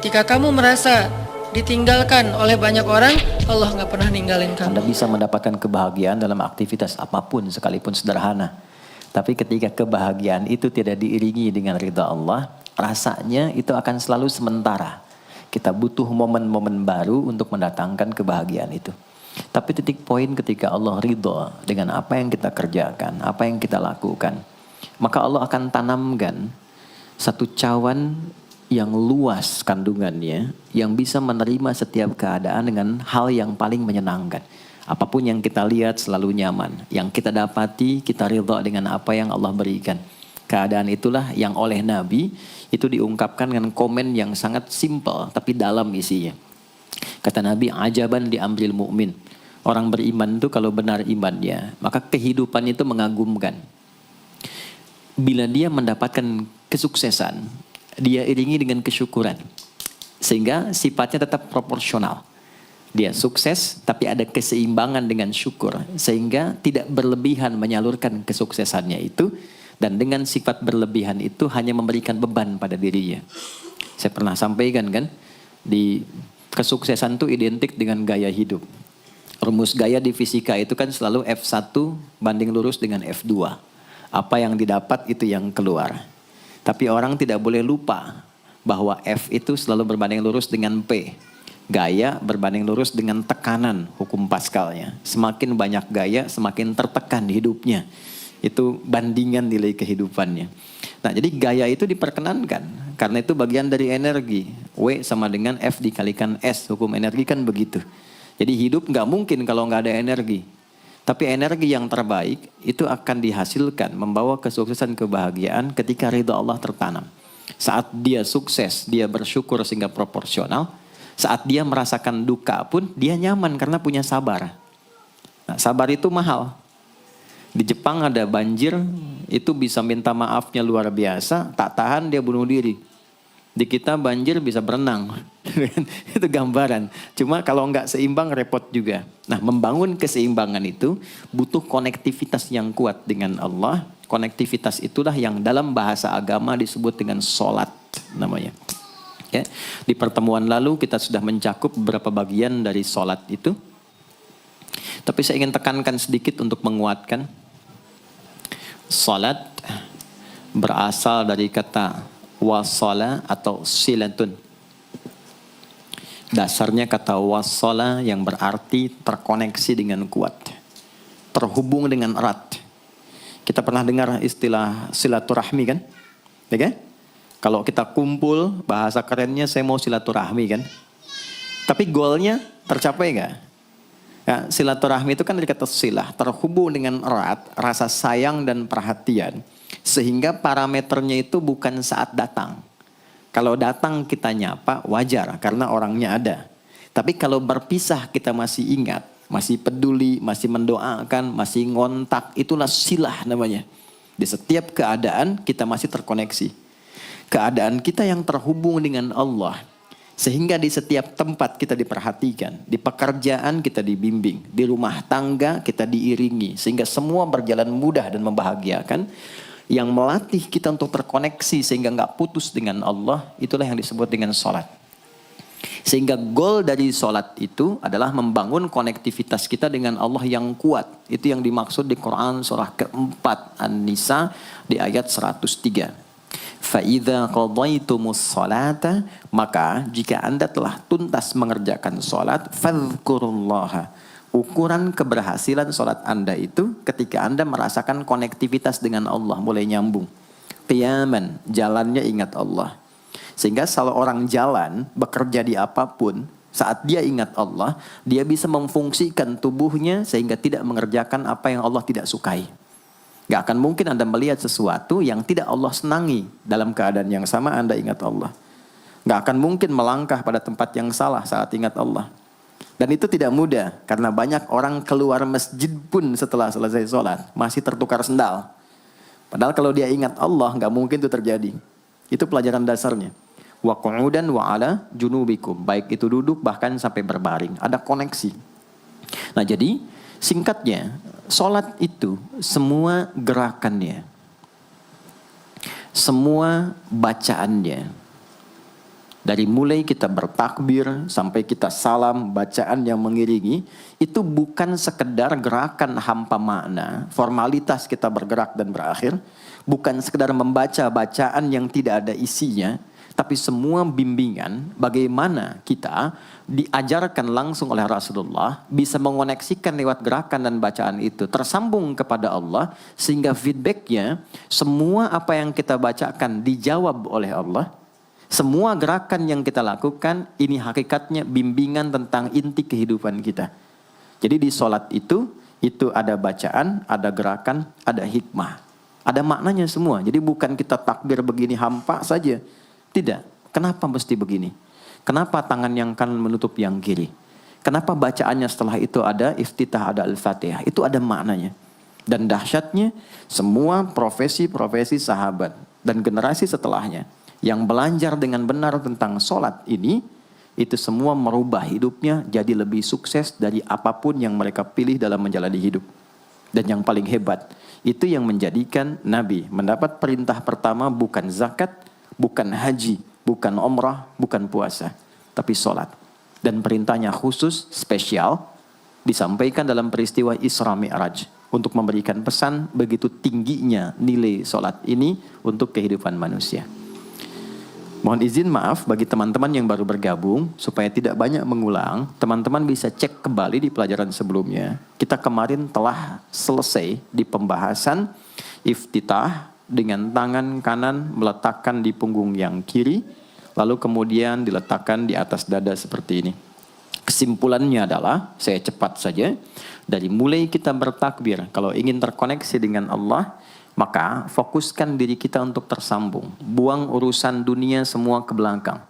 ketika kamu merasa ditinggalkan oleh banyak orang, Allah nggak pernah ninggalin kamu. Anda bisa mendapatkan kebahagiaan dalam aktivitas apapun sekalipun sederhana. Tapi ketika kebahagiaan itu tidak diiringi dengan ridha Allah, rasanya itu akan selalu sementara. Kita butuh momen-momen baru untuk mendatangkan kebahagiaan itu. Tapi titik poin ketika Allah ridha dengan apa yang kita kerjakan, apa yang kita lakukan, maka Allah akan tanamkan satu cawan yang luas kandungannya, yang bisa menerima setiap keadaan dengan hal yang paling menyenangkan. Apapun yang kita lihat selalu nyaman. Yang kita dapati, kita ridha dengan apa yang Allah berikan. Keadaan itulah yang oleh Nabi itu diungkapkan dengan komen yang sangat simpel tapi dalam isinya. Kata Nabi, ajaban li amril mu'min. Orang beriman itu kalau benar imannya, maka kehidupan itu mengagumkan. Bila dia mendapatkan kesuksesan, dia iringi dengan kesyukuran. Sehingga sifatnya tetap proporsional. Dia sukses tapi ada keseimbangan dengan syukur. Sehingga tidak berlebihan menyalurkan kesuksesannya itu. Dan dengan sifat berlebihan itu hanya memberikan beban pada dirinya. Saya pernah sampaikan kan, di kesuksesan itu identik dengan gaya hidup. Rumus gaya di fisika itu kan selalu F1 banding lurus dengan F2. Apa yang didapat itu yang keluar. Tapi orang tidak boleh lupa bahwa F itu selalu berbanding lurus dengan P. Gaya berbanding lurus dengan tekanan hukum Pascalnya. Semakin banyak gaya, semakin tertekan hidupnya. Itu bandingan nilai kehidupannya. Nah, jadi gaya itu diperkenankan. Karena itu bagian dari energi. W sama dengan F dikalikan S. Hukum energi kan begitu. Jadi hidup nggak mungkin kalau nggak ada energi. Tapi energi yang terbaik itu akan dihasilkan membawa kesuksesan kebahagiaan ketika ridha Allah tertanam. Saat dia sukses, dia bersyukur sehingga proporsional. Saat dia merasakan duka pun dia nyaman karena punya sabar. Nah, sabar itu mahal. Di Jepang ada banjir, itu bisa minta maafnya luar biasa, tak tahan dia bunuh diri. Di kita banjir bisa berenang. Itu gambaran. Cuma kalau nggak seimbang repot juga. Nah, membangun keseimbangan itu butuh konektivitas yang kuat dengan Allah. Konektivitas itulah yang dalam bahasa agama disebut dengan sholat namanya. Ya. Di pertemuan lalu kita sudah mencakup beberapa bagian dari sholat itu. Tapi saya ingin tekankan sedikit untuk menguatkan. Sholat berasal dari kata wasala atau silatun. Dasarnya kata wasala yang berarti terkoneksi dengan kuat. Terhubung dengan erat. Kita pernah dengar istilah silaturahmi kan? Ya kan? Kalau kita kumpul, bahasa kerennya saya mau silaturahmi kan? Tapi goalnya tercapai nggak? Ya, silaturahmi itu kan dari kata silah, terhubung dengan erat, rasa sayang dan perhatian. Sehingga parameternya itu bukan saat datang. Kalau datang kita nyapa wajar karena orangnya ada. Tapi kalau berpisah kita masih ingat, masih peduli, masih mendoakan, masih ngontak, itulah silah namanya. Di setiap keadaan kita masih terkoneksi. Keadaan kita yang terhubung dengan Allah. Sehingga di setiap tempat kita diperhatikan, di pekerjaan kita dibimbing, di rumah tangga kita diiringi. Sehingga semua berjalan mudah dan membahagiakan. Yang melatih kita untuk terkoneksi sehingga nggak putus dengan Allah, itulah yang disebut dengan sholat. Sehingga goal dari sholat itu adalah membangun konektivitas kita dengan Allah yang kuat. Itu yang dimaksud di Quran surah keempat An-Nisa di ayat 103. فَإِذَا قَضَيْتُمُ الصَّلَاةَ maka jika anda telah tuntas mengerjakan sholat, فَاذْكُرُوا اللَّهَ. Ukuran keberhasilan sholat anda itu ketika anda merasakan konektivitas dengan Allah mulai nyambung. Qiyaman, jalannya ingat Allah. Sehingga kalau orang jalan, bekerja di apapun, saat dia ingat Allah, dia bisa memfungsikan tubuhnya sehingga tidak mengerjakan apa yang Allah tidak sukai. Gak akan mungkin anda melihat sesuatu yang tidak Allah senangi dalam keadaan yang sama anda ingat Allah. Gak akan mungkin melangkah pada tempat yang salah saat ingat Allah. Dan itu tidak mudah karena banyak orang keluar masjid pun setelah selesai sholat masih tertukar sendal. Padahal kalau dia ingat Allah gak mungkin itu terjadi. Itu pelajaran dasarnya. Wa qu'udan wa ala junubikum. Baik itu duduk bahkan sampai berbaring. Ada koneksi. Nah jadi singkatnya sholat itu semua gerakannya, semua bacaannya, Dari mulai kita bertakbir sampai kita salam, bacaan yang mengiringi, itu bukan sekedar gerakan hampa makna, formalitas kita bergerak dan berakhir, bukan sekedar membaca bacaan yang tidak ada isinya, tapi semua bimbingan bagaimana kita diajarkan langsung oleh Rasulullah bisa mengoneksikan lewat gerakan dan bacaan itu tersambung kepada Allah, sehingga feedbacknya semua apa yang kita bacakan dijawab oleh Allah. Semua gerakan yang kita lakukan ini hakikatnya bimbingan tentang inti kehidupan kita. Jadi di sholat itu ada bacaan, ada gerakan, ada hikmah. Ada maknanya semua. Jadi bukan kita takbir begini hampa saja. Tidak. Kenapa mesti begini? Kenapa tangan yang kanan menutup yang kiri? Kenapa bacaannya setelah itu ada iftitah, ada al-fatihah? Itu ada maknanya. Dan dahsyatnya semua profesi-profesi sahabat dan generasi setelahnya yang belajar dengan benar tentang sholat ini, itu semua merubah hidupnya jadi lebih sukses dari apapun yang mereka pilih dalam menjalani hidup. Dan yang paling hebat, itu yang menjadikan Nabi mendapat perintah pertama bukan zakat, bukan haji, bukan umrah, bukan puasa, tapi sholat. Dan perintahnya khusus, spesial, disampaikan dalam peristiwa Isra Mi'raj untuk memberikan pesan begitu tingginya nilai sholat ini untuk kehidupan manusia. Mohon izin maaf bagi teman-teman yang baru bergabung, supaya tidak banyak mengulang, teman-teman bisa cek kembali di pelajaran sebelumnya. Kita kemarin telah selesai di pembahasan iftitah dengan tangan kanan meletakkan di punggung yang kiri, lalu kemudian diletakkan di atas dada seperti ini. Kesimpulannya adalah, saya cepat saja, dari mulai kita bertakbir, kalau ingin terkoneksi dengan Allah, maka fokuskan diri kita untuk tersambung. Buang urusan dunia semua ke belakang.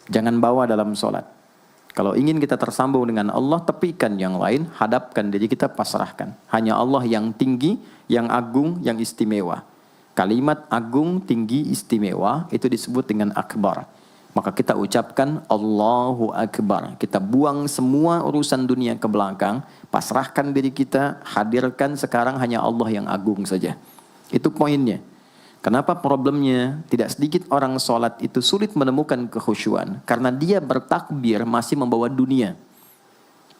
Jangan bawa dalam sholat. Kalau ingin kita tersambung dengan Allah, tepikan yang lain, hadapkan diri kita, pasrahkan. Hanya Allah yang tinggi, yang agung, yang istimewa. Kalimat agung, tinggi, istimewa, itu disebut dengan akbar. Maka kita ucapkan Allahu Akbar. Kita buang semua urusan dunia ke belakang, pasrahkan diri kita, hadirkan sekarang hanya Allah yang agung saja. Itu poinnya. Kenapa problemnya tidak sedikit orang sholat itu sulit menemukan kekhusyuan? Karena dia bertakbir masih membawa dunia.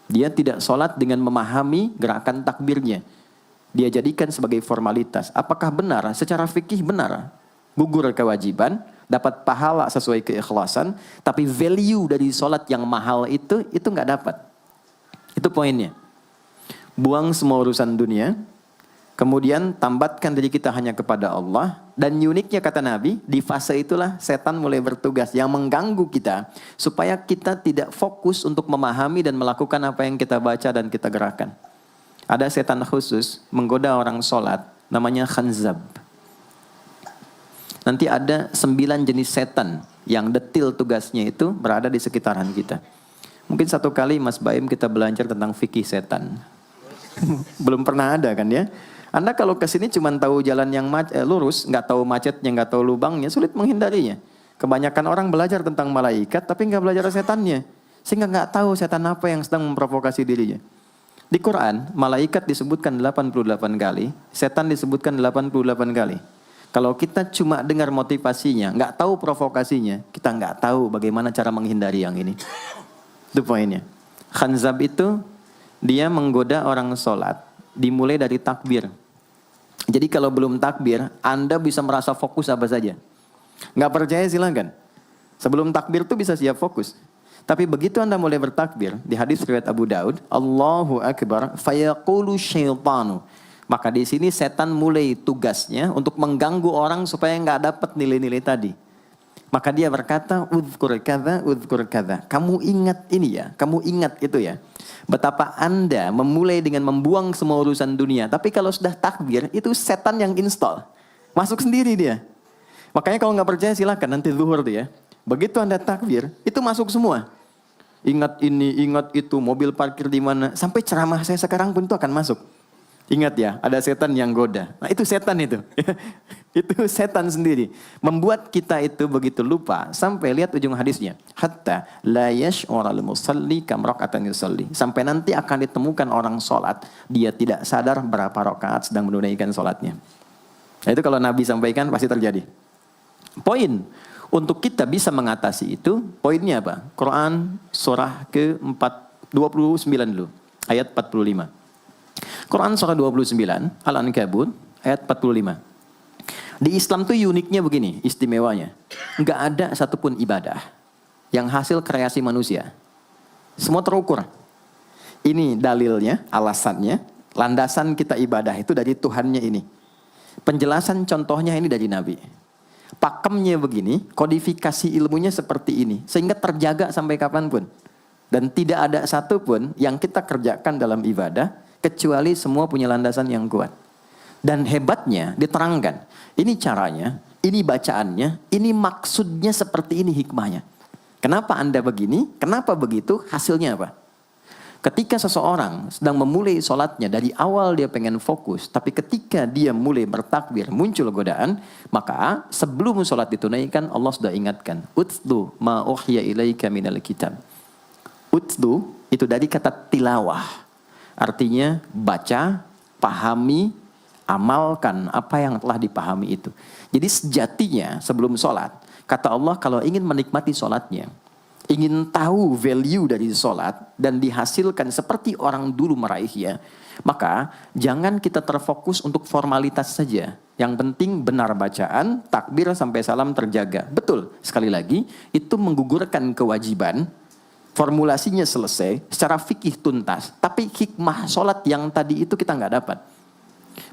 Dia tidak sholat dengan memahami gerakan takbirnya. Dia jadikan sebagai formalitas. Apakah benar? Secara fikih benar. Gugur kewajiban, dapat pahala sesuai keikhlasan, tapi value dari sholat yang mahal itu nggak dapat. Itu poinnya. Buang semua urusan dunia, kemudian tambatkan diri kita hanya kepada Allah. Dan uniknya kata Nabi, di fase itulah setan mulai bertugas yang mengganggu kita, supaya kita tidak fokus untuk memahami dan melakukan apa yang kita baca dan kita gerakan. Ada setan khusus menggoda orang sholat, namanya khanzab. Nanti ada 9 jenis setan yang detil tugasnya itu berada di sekitaran kita. Mungkin satu kali Mas Baim kita belajar tentang fikih setan. Belum pernah ada kan ya? Anda kalau ke sini cuma tahu jalan yang lurus, nggak tahu macetnya, nggak tahu lubangnya, sulit menghindarinya. Kebanyakan orang belajar tentang malaikat, tapi nggak belajar setannya, sehingga nggak tahu setan apa yang sedang memprovokasi dirinya. Di Quran, malaikat disebutkan 88 kali, setan disebutkan 88 kali. Kalau kita cuma dengar motivasinya, nggak tahu provokasinya, kita nggak tahu bagaimana cara menghindari yang ini. Itu poinnya. Khanzab itu dia menggoda orang sholat, dimulai dari takbir. Jadi kalau belum takbir, Anda bisa merasa fokus apa saja. Nggak percaya silakan. Sebelum takbir tuh bisa siap fokus. Tapi begitu Anda mulai bertakbir, di hadis riwayat Abu Daud, Allahu Akbar, fayaqulu syaitanu. Maka di sini setan mulai tugasnya untuk mengganggu orang supaya nggak dapat nilai-nilai tadi. Maka dia berkata, udhkur kadza. Kamu ingat ini ya, kamu ingat itu ya. Betapa Anda memulai dengan membuang semua urusan dunia. Tapi kalau sudah takbir, itu setan yang install. Masuk sendiri dia. Makanya kalau nggak percaya silakan nanti zuhur tuh ya. Begitu Anda takbir, itu masuk semua. Ingat ini, ingat itu, mobil parkir di mana. Sampai ceramah saya sekarang pun itu akan masuk. Ingat ya, ada setan yang goda. Nah itu setan itu. Itu setan sendiri. Membuat kita itu begitu lupa. Sampai lihat ujung hadisnya. Hatta la yash'ural musalli kam raka'atan yusalli. Sampai nanti akan ditemukan orang sholat. Dia tidak sadar berapa rakaat sedang menunaikan sholatnya. Nah itu kalau Nabi sampaikan pasti terjadi. Poin. Untuk kita bisa mengatasi itu, poinnya apa? Quran surah ke-29 dulu, ayat 45. Quran surah 29, Al-Ankabut, ayat 45. Di Islam tuh uniknya begini, istimewanya. Enggak ada satupun ibadah yang hasil kreasi manusia. Semua terukur. Ini dalilnya, alasannya, landasan kita ibadah itu dari Tuhannya ini. Penjelasan contohnya ini dari Nabi. Pakemnya begini, kodifikasi ilmunya seperti ini. Sehingga terjaga sampai kapanpun. Dan tidak ada satupun yang kita kerjakan dalam ibadah, kecuali semua punya landasan yang kuat. Dan hebatnya diterangkan. Ini caranya, ini bacaannya, ini maksudnya seperti ini hikmahnya. Kenapa Anda begini? Kenapa begitu? Hasilnya apa? Ketika seseorang sedang memulai sholatnya, dari awal dia pengen fokus, tapi ketika dia mulai bertakbir, muncul godaan, maka sebelum sholat ditunaikan, Allah sudah ingatkan, Utlu ma uhya ilaika minal kitab. Utlu itu dari kata tilawah. Artinya baca, pahami, amalkan apa yang telah dipahami itu. Jadi sejatinya sebelum sholat, kata Allah kalau ingin menikmati sholatnya, ingin tahu value dari sholat dan dihasilkan seperti orang dulu meraihnya, maka jangan kita terfokus untuk formalitas saja. Yang penting benar bacaan, takbir sampai salam terjaga. Betul, sekali lagi, itu menggugurkan kewajiban, formulasinya selesai, secara fikih tuntas, tapi hikmah sholat yang tadi itu kita nggak dapat.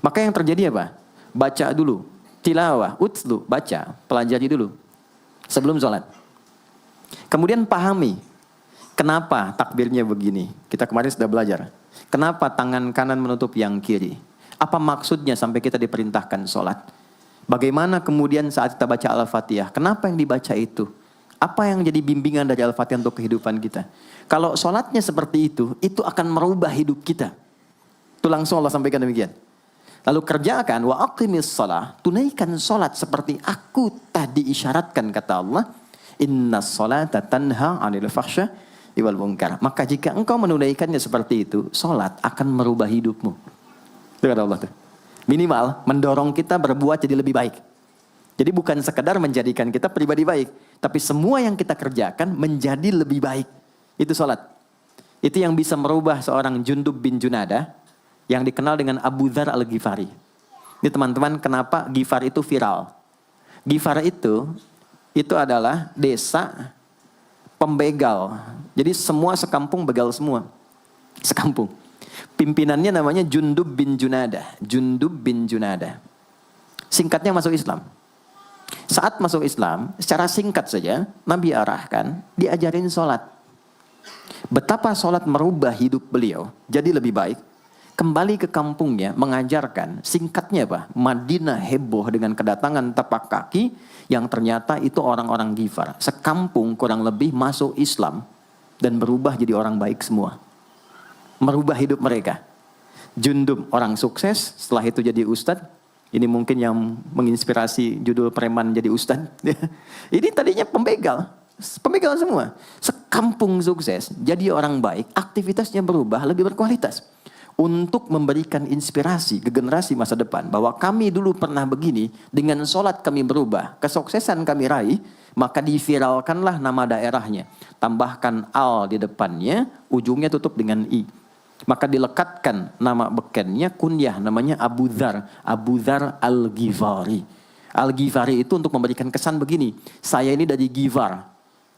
Maka yang terjadi apa? Baca dulu, tilawah, utlu, baca, pelajari dulu, sebelum sholat. Kemudian pahami, kenapa takbirnya begini? Kita kemarin sudah belajar. Kenapa tangan kanan menutup yang kiri? Apa maksudnya sampai kita diperintahkan sholat? Bagaimana kemudian saat kita baca Al-Fatihah? Kenapa yang dibaca itu? Apa yang jadi bimbingan dari Al-Fatihah untuk kehidupan kita? Kalau sholatnya seperti itu akan merubah hidup kita. Itu langsung Allah sampaikan demikian. Lalu kerjakan, wa aqimis shalah, tunaikan sholat seperti aku tadi isyaratkan, kata Allah. Inna sholata tanha 'anil fahsya wal munkar. Maka jika engkau menunaikannya seperti itu, sholat akan merubah hidupmu. Itu kata Allah tuh. Minimal mendorong kita berbuat jadi lebih baik. Jadi bukan sekedar menjadikan kita pribadi baik, tapi semua yang kita kerjakan menjadi lebih baik. Itu sholat. Itu yang bisa merubah seorang Jundub bin Junadah yang dikenal dengan Abu Dzar al-Ghifari. Ini teman-teman, kenapa Ghifar itu viral? Ghifar itu adalah desa pembegal. Jadi semua sekampung begal semua. Sekampung. Pimpinannya namanya Jundub bin Junadah. Jundub bin Junadah. Singkatnya masuk Islam. Saat masuk Islam, secara singkat saja, Nabi arahkan, diajarin sholat. Betapa sholat merubah hidup beliau, jadi lebih baik. Kembali ke kampungnya, mengajarkan, singkatnya apa? Madinah heboh dengan kedatangan tapak kaki, yang ternyata itu orang-orang Ghifar. Sekampung kurang lebih masuk Islam, dan berubah jadi orang baik semua. Merubah hidup mereka. Jundub orang sukses, setelah itu jadi ustadz. Ini mungkin yang menginspirasi judul preman jadi ustadz. Ini tadinya pembegal semua. Sekampung sukses, jadi orang baik, aktivitasnya berubah, lebih berkualitas. Untuk memberikan inspirasi ke generasi masa depan, bahwa kami dulu pernah begini, dengan sholat kami berubah, kesuksesan kami raih, maka diviralkanlah nama daerahnya. Tambahkan al di depannya, ujungnya tutup dengan i. Maka dilekatkan nama bekennya, kunyah, namanya Abu Dzar. Abu Dzar al-Ghifari. Al-Ghifari itu untuk memberikan kesan begini, saya ini dari Ghifar.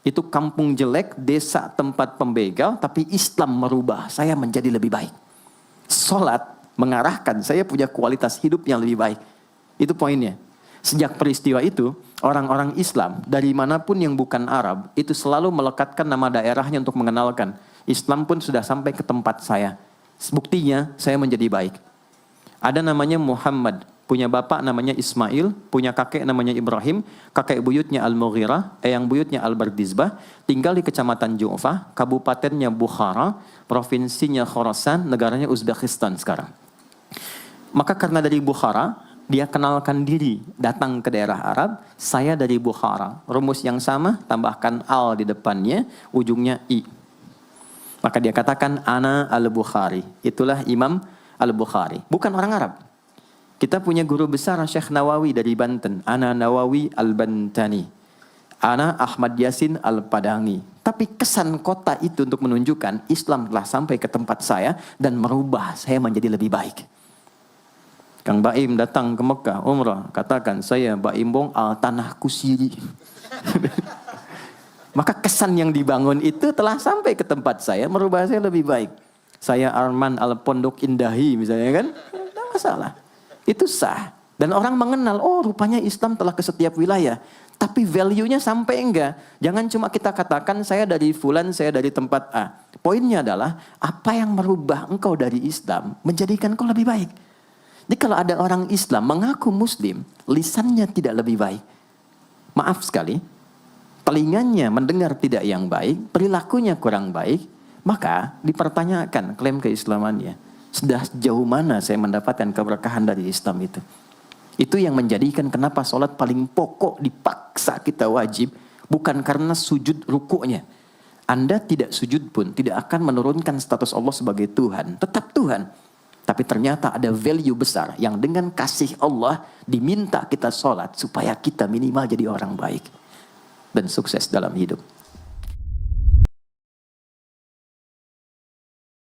Itu kampung jelek, desa tempat pembegal, tapi Islam merubah, saya menjadi lebih baik. Sholat mengarahkan saya punya kualitas hidup yang lebih baik. Itu poinnya. Sejak peristiwa itu, orang-orang Islam dari manapun yang bukan Arab, itu selalu melekatkan nama daerahnya untuk mengenalkan. Islam pun sudah sampai ke tempat saya. Buktinya saya menjadi baik. Ada namanya Muhammad, punya bapak namanya Ismail, punya kakek namanya Ibrahim, kakek buyutnya Al-Mughirah, eyang buyutnya Al-Bardizbah, tinggal di kecamatan Ju'fah, kabupatennya Bukhara, provinsinya Khorasan, negaranya Uzbekistan sekarang. Maka karena dari Bukhara, dia kenalkan diri, datang ke daerah Arab, saya dari Bukhara. Rumus yang sama, tambahkan al di depannya, ujungnya i. Maka dia katakan, ana al-Bukhari. Itulah Imam al-Bukhari. Bukan orang Arab. Kita punya guru besar Syekh Nawawi dari Banten. Ana Nawawi al-Bantani. Ana Ahmad Yasin Al-Padangi. Tapi kesan kota itu untuk menunjukkan Islam telah sampai ke tempat saya dan merubah saya menjadi lebih baik. Kang Baim datang ke Mekah umrah, katakan saya Baim Bong al tanah kusiri. Maka kesan yang dibangun itu telah sampai ke tempat saya, merubah saya lebih baik. Saya Arman al Pondok Indahi misalnya kan, tidak masalah. Itu sah. Dan orang mengenal, oh rupanya Islam telah ke setiap wilayah. Tapi value-nya sampai enggak. Jangan cuma kita katakan saya dari fulan, saya dari tempat A. Poinnya adalah apa yang merubah engkau dari Islam menjadikan engkau lebih baik. Jadi kalau ada orang Islam mengaku Muslim, lisannya tidak lebih baik. Maaf sekali, telinganya mendengar tidak yang baik, perilakunya kurang baik, maka dipertanyakan klaim keislamannya. Sudah sejauh mana saya mendapatkan keberkahan dari Islam itu? Itu yang menjadikan kenapa sholat paling pokok dipaksa kita wajib, bukan karena sujud rukuknya. Anda tidak sujud pun tidak akan menurunkan status Allah sebagai Tuhan, tetap Tuhan. Tapi ternyata ada value besar yang dengan kasih Allah diminta kita sholat supaya kita minimal jadi orang baik dan sukses dalam hidup.